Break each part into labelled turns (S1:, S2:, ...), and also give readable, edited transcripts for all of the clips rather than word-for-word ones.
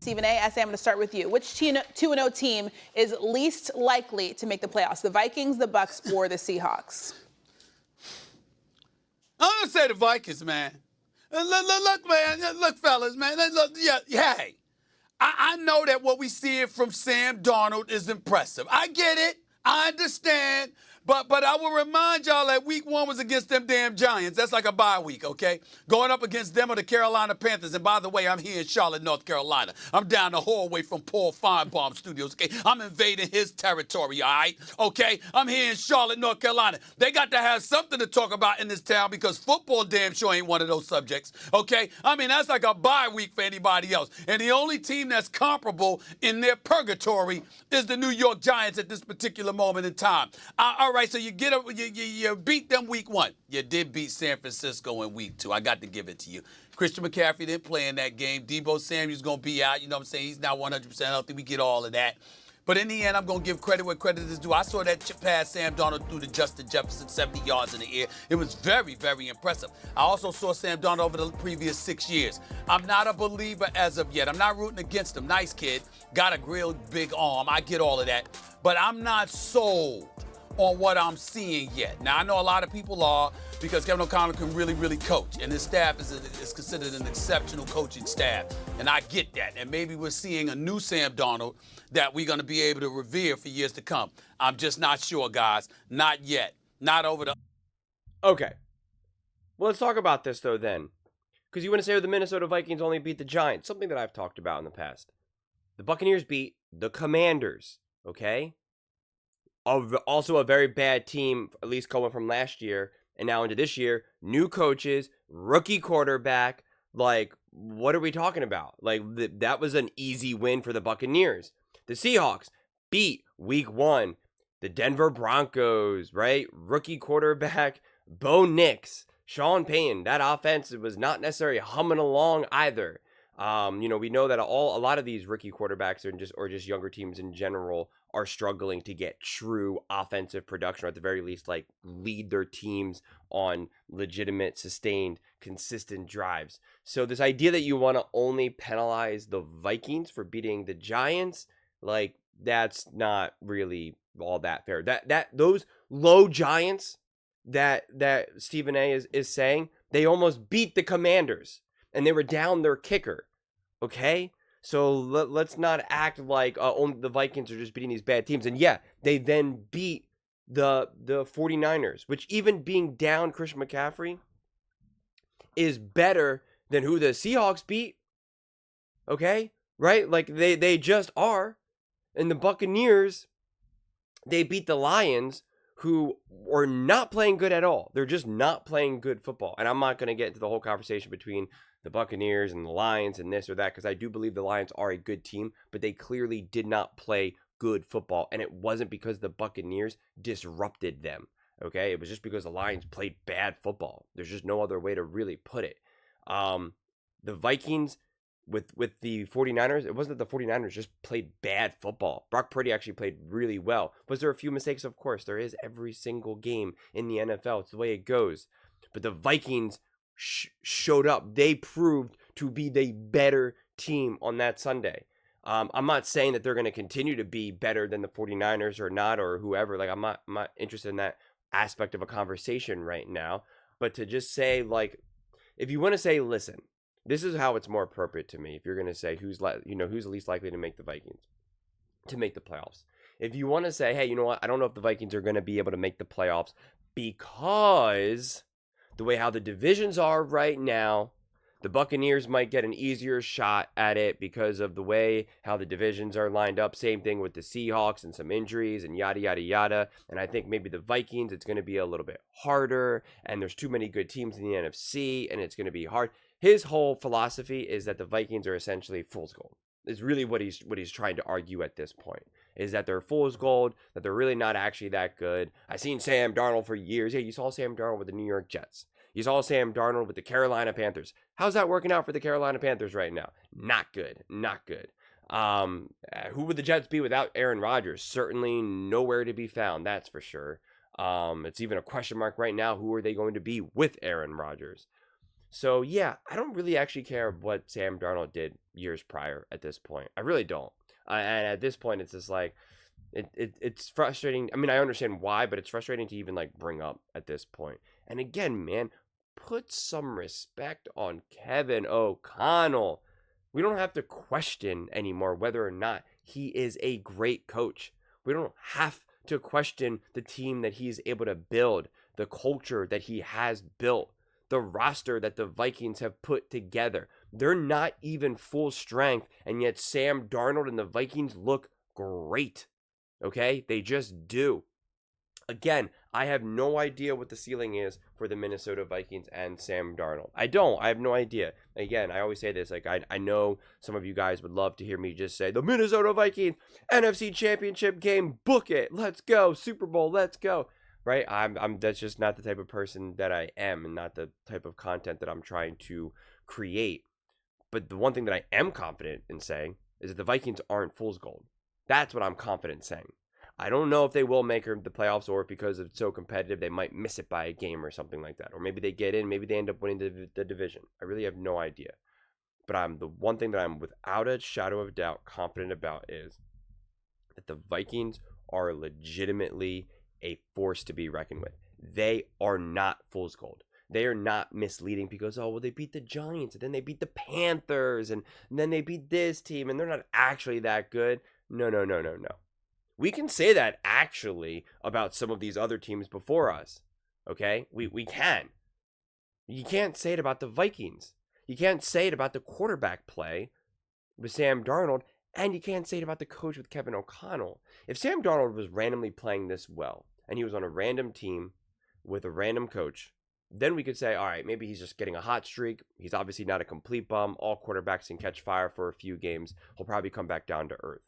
S1: Stephen A., I say I'm going to start with you. Which 2-0 team is least likely to make the playoffs? The Vikings, the Bucks, or the Seahawks?
S2: I'm going to say the Vikings, man. Look, man. Look, fellas, man. Look, yeah, hey. I know that what we see from Sam Darnold is impressive. I get it. I understand. But I will remind y'all that week 1 was against them damn Giants. That's like a bye week, okay? Going up against them or the Carolina Panthers. And by the way, I'm here in Charlotte, North Carolina. I'm down the hallway from Paul Feinbaum Studios, okay? I'm invading his territory, all right? Okay? I'm here in Charlotte, North Carolina. They got to have something to talk about in this town because football damn sure ain't one of those subjects, okay? I mean, that's like a bye week for anybody else. And the only team that's comparable in their purgatory is the New York Giants at this particular moment in time. All right, so you beat them week 1. You did beat San Francisco in week 2. I got to give it to you. Christian McCaffrey didn't play in that game. Debo Samuel's going to be out. You know what I'm saying? He's not 100% healthy. We get all of that. But in the end, I'm going to give credit where credit is due. I saw that chip pass Sam Darnold threw to Justin Jefferson, 70 yards in the air. It was very, very impressive. I also saw Sam Darnold over the previous 6 years. I'm not a believer as of yet. I'm not rooting against him. Nice kid. Got a real big arm. I get all of that. But I'm not sold on what I'm seeing yet. Now, I know a lot of people are because Kevin O'Connell can really, really coach. And his staff is considered an exceptional coaching staff. And I get that. And maybe we're seeing a new Sam Darnold that we're going to be able to revere for years to come. I'm just not sure, guys. Not yet. Not over the...
S3: Okay. Well, let's talk about this, though, then. Because you want to say the Minnesota Vikings only beat the Giants. Something that I've talked about in the past. The Buccaneers beat the Commanders. Okay? Also a very bad team, at least going from last year and now into this year. New coaches, rookie quarterback. Like, what are we talking about? Like, that was an easy win for the Buccaneers. The Seahawks beat week 1 the Denver Broncos, right? Rookie quarterback, Bo Nix, Sean Payton. That offense was not necessarily humming along either. We know that a lot of these rookie quarterbacks or just younger teams in general are struggling to get true offensive production, or at the very least, like, lead their teams on legitimate, sustained, consistent drives. So this idea that you want to only penalize the Vikings for beating the Giants, like, that's not really all that fair. Those low Giants that Stephen A is saying, they almost beat the Commanders, and they were down their kicker. Okay? So let's not act like only the Vikings are just beating these bad teams. And yeah, they then beat the 49ers, which, even being down Christian McCaffrey, is better than who the Seahawks beat. Okay? Right? Like, they just are. And the Buccaneers, they beat the Lions, who are not playing good at all. They're just not playing good football. And I'm not going to get into the whole conversation between the Buccaneers and the Lions and this or that, because I do believe the Lions are a good team, but they clearly did not play good football. And it wasn't because the Buccaneers disrupted them. Okay? It was just because the Lions played bad football. There's just no other way to really put it. The Vikings with the 49ers, it wasn't that the 49ers just played bad football. Brock Purdy actually played really well. Was there a few mistakes? Of course, there is every single game in the NFL. It's the way it goes. But the Vikings showed up. They proved to be the better team on that Sunday. I'm not saying that they're going to continue to be better than the 49ers or not, or whoever. Like, I'm not interested in that aspect of a conversation right now. But to just say, like, if you want to say, listen, this is how it's more appropriate to me. If you're going to say who's the least likely to make the Vikings, to make the playoffs. If you want to say, hey, you know what? I don't know if the Vikings are going to be able to make the playoffs because the way how the divisions are right now, the Buccaneers might get an easier shot at it because of the way how the divisions are lined up. Same thing with the Seahawks and some injuries and yada, yada, yada. And I think maybe the Vikings, it's going to be a little bit harder. And there's too many good teams in the NFC, and it's going to be hard. His whole philosophy is that the Vikings are essentially fool's gold. Is really what he's trying to argue at this point. Is that they're fool's gold, that they're really not actually that good. I've seen Sam Darnold for years. Yeah, you saw Sam Darnold with the New York Jets. You saw Sam Darnold with the Carolina Panthers. How's that working out for the Carolina Panthers right now? Not good. Not good. Who would the Jets be without Aaron Rodgers? Certainly nowhere to be found, that's for sure. It's even a question mark right now. Who are they going to be with Aaron Rodgers? So, yeah, I don't really actually care what Sam Darnold did years prior at this point. I really don't. And at this point, it's just like, it's frustrating. I mean, I understand why, but it's frustrating to even like bring up at this point. And again, man, put some respect on Kevin O'Connell. We don't have to question anymore whether or not he is a great coach. We don't have to question the team that he's able to build, the culture that he has built, the roster that the Vikings have put together. They're not even full strength, and yet Sam Darnold and the Vikings look great. Okay? They just do. Again, I have no idea what the ceiling is for the Minnesota Vikings and Sam Darnold. I have no idea. Again, I always say this, like I know some of you guys would love to hear me just say the Minnesota Vikings NFC Championship game, book it. Let's go. Super Bowl, let's go. Right? I'm that's just not the type of person that I am, and not the type of content that I'm trying to create. But the one thing that I am confident in saying is that the Vikings aren't fool's gold. That's what I'm confident in saying. I don't know if they will make the playoffs, or because it's so competitive, they might miss it by a game or something like that. Or maybe they get in, maybe they end up winning the division. I really have no idea. But the one thing that I'm without a shadow of doubt confident about is that the Vikings are legitimately a force to be reckoned with. They are not fool's gold. They are not misleading because, oh, well, they beat the Giants, and then they beat the Panthers, and then they beat this team, and they're not actually that good. No. We can say that actually about some of these other teams before us. Okay? We can. You can't say it about the Vikings. You can't say it about the quarterback play with Sam Darnold, and you can't say it about the coach with Kevin O'Connell. If Sam Darnold was randomly playing this well, and he was on a random team with a random coach, then we could say, all right, maybe he's just getting a hot streak. He's obviously not a complete bum. All quarterbacks can catch fire for a few games. He'll probably come back down to earth.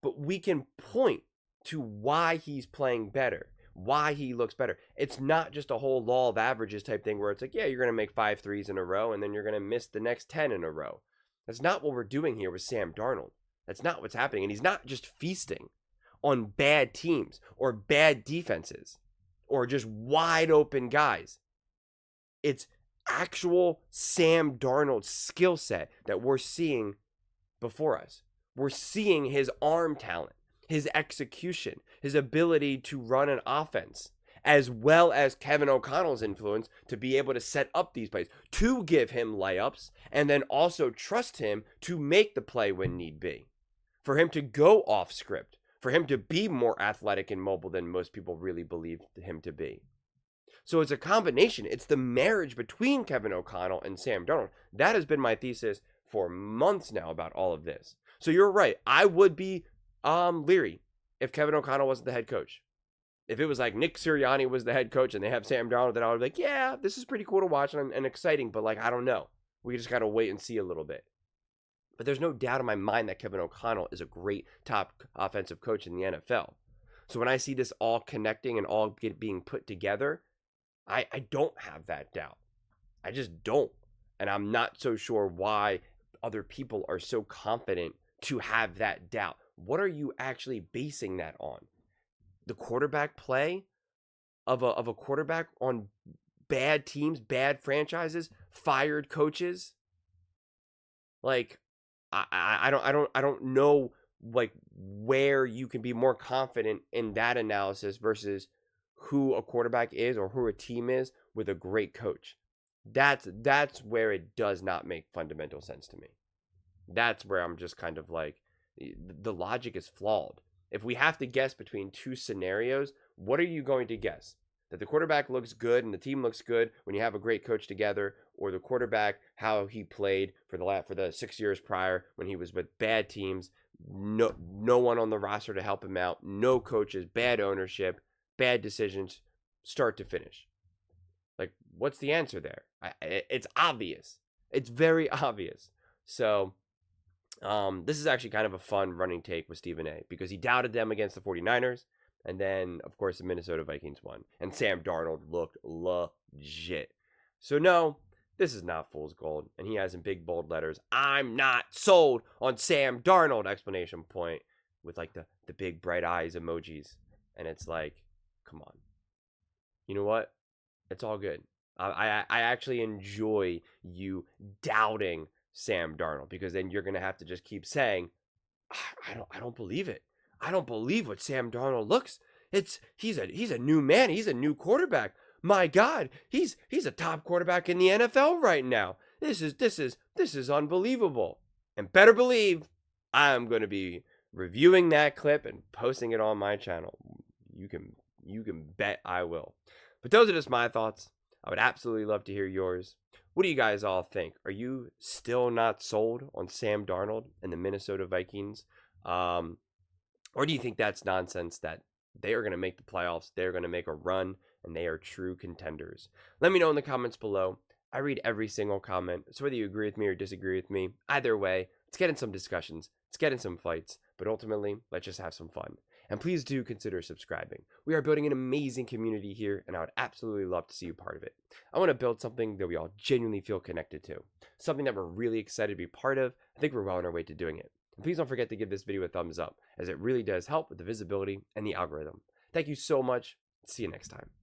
S3: But we can point to why he's playing better, why he looks better. It's not just a whole law of averages type thing where it's like, yeah, you're going to make 5 threes in a row and then you're going to miss the next 10 in a row. That's not what we're doing here with Sam Darnold. That's not what's happening. And he's not just feasting on bad teams or bad defenses or just wide open guys. It's actual Sam Darnold skill set that we're seeing before us. We're seeing his arm talent, his execution, his ability to run an offense, as well as Kevin O'Connell's influence to be able to set up these plays, to give him layups, and then also trust him to make the play when need be, for him to go off script, for him to be more athletic and mobile than most people really believe him to be. So it's a combination. It's the marriage between Kevin O'Connell and Sam Darnold. That has been my thesis for months now about all of this. So you're right. I would be leery if Kevin O'Connell wasn't the head coach. If it was like Nick Sirianni was the head coach and they have Sam Darnold, then I would be like, yeah, this is pretty cool to watch and exciting, but like, I don't know. We just got to wait and see a little bit. But there's no doubt in my mind that Kevin O'Connell is a great top offensive coach in the NFL. So when I see this all connecting and all being put together, I don't have that doubt. I just don't. And I'm not so sure why other people are so confident to have that doubt. What are you actually basing that on? The quarterback play of a quarterback on bad teams, bad franchises, fired coaches? Like, I don't know like where you can be more confident in that analysis versus who a quarterback is or who a team is with a great coach. That's where it does not make fundamental sense to me. That's where I'm just kind of like, the logic is flawed. If we have to guess between two scenarios, what are you going to guess? That the quarterback looks good and the team looks good when you have a great coach together, or the quarterback, how he played for the 6 years prior when he was with bad teams, no one on the roster to help him out, no coaches, bad ownership, bad decisions, start to finish. Like, what's the answer there? It's obvious. It's very obvious. So this is actually kind of a fun running take with Stephen A, because he doubted them against the 49ers. And then, of course, the Minnesota Vikings won. And Sam Darnold looked legit. So, no, this is not fool's gold. And he has in big, bold letters, I'm not sold on Sam Darnold, exclamation point, with like the big bright eyes emojis. And it's like, come on. You know what? It's all good. I actually enjoy you doubting Sam Darnold, because then you're gonna have to just keep saying, I don't believe it. I don't believe what Sam Darnold looks. He's a new man. He's a new quarterback. My God, he's a top quarterback in the NFL right now. This is unbelievable. And better believe I'm gonna be reviewing that clip and posting it on my channel. You can bet I will. But those are just my thoughts. I would absolutely love to hear yours. What do you guys all think? Are you still not sold on Sam Darnold and the Minnesota Vikings? Or do you think that's nonsense, that they are going to make the playoffs, they're going to make a run, and they are true contenders? Let me know in the comments below. I read every single comment, so whether you agree with me or disagree with me, either way, let's get in some discussions, let's get in some fights, but ultimately, let's just have some fun. And please do consider subscribing. We are building an amazing community here, and I would absolutely love to see you part of it. I want to build something that we all genuinely feel connected to, something that we're really excited to be part of. I think we're well on our way to doing it. And please don't forget to give this video a thumbs up, as it really does help with the visibility and the algorithm. Thank you so much. See you next time.